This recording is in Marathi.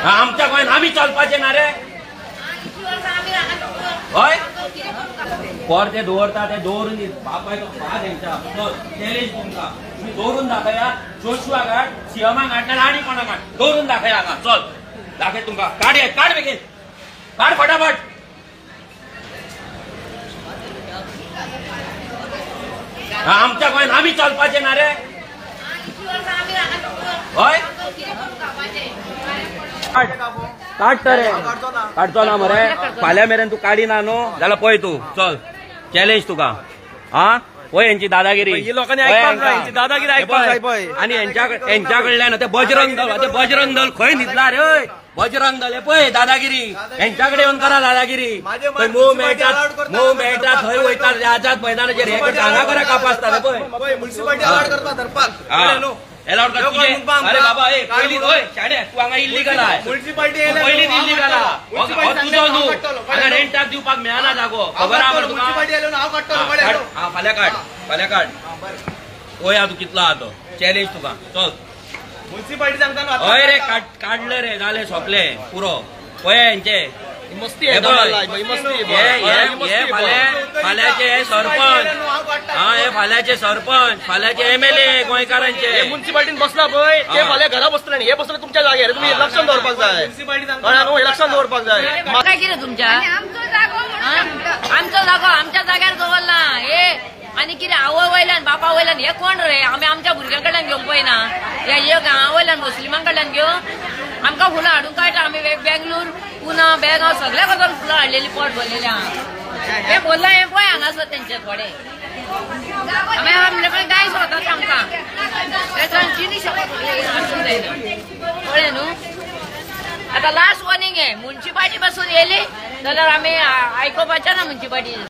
आमच्या गोंयांत आमी चलपाचे ना रे हय परते दवरता ते दवरून दी बापाय तो भात हेंच्या चॅलेंज तुमकां तुम्ही दवरून दाखया जोशुआ घाट सीएमा घाट ना आनी कोणा घाट दवरून दाखया हांगा चल दाखय तुमकां काढ बेगीन काढ फटाफट आमच्या गोंयांत आमी चलपाचे ना रे हय काढ रे काढचो ना मरे फाल्यां मेरेन तू काडिना न्हू जाल्यार पळय तू चल चॅलेंज तुका हा पळय यांची दादागिरी दादागिरी आणि यांच्या कडल्यान ते बजरंग दल खंय न्हिदला रे बजरंग दल पळय दादागिरी यांच्याकडे येऊन करा दादागिरी मोव मेळटा थंय वयता आझाद मैदानाचेर हे करता हांगा करा कापासता रे पळय अलाउड कर तुझे अरे बाबा ए पहिली होय शाडे तू हांगा इल्लीगल आहे म्युनिसिपालिटी पहिली इल्लीगल आहे तुझो न्हू हांगा रेंटाक दिवपाक मेळना जागो खबर आहा तुका हा फाल्यां काड ओया तू कितलो आहा तो चॅलेंज तुका चल म्युनिसिपालिटी सांगता हय रे काडले रे जाले सोपले पुरो पळय हेंचे मस्ती फाल्याचे सरपंच हा हे फाल्याचे सरपंच फाल्याचे एमएलए गोंयकारांचे म्युनिसिपालिटीन बसला पळय ते फाल्यां घरा बसतले हे बसले तुमच्या जाग्यार तुम्ही इलेक्शन दवरपाक जाय इलेक्शन दवरपाक जाय काय कितें तुमच्या आमचो जागो आमच्या जाग्यार दवरला हे आणि कितें आवय वयल्यान बापा वयल्यान हे कोण रे आमी आमच्या भुरग्यां कडल्यान घेवंक पळयना हे गांवा वयल्यान मुस्लिमां कडल्यान घेवं आमकां फुलां हाडूंक कळटा आमी बेंगलोर पुना बेळगांव सगळ्या कडल्यान फुलां हाडलेली पोट भरलेली आहा हे बोलला हे पळय हांगासर तेंचे थोडे आमी काय स्वता आमकां तें चिनी कळ्ळें न्हू आता लास्ट वॉर्निंग आहे म्युनिसिपालिटी पासून येयली जाल्यार आमी आयकोपाचें ना म्युनिसिपालिटी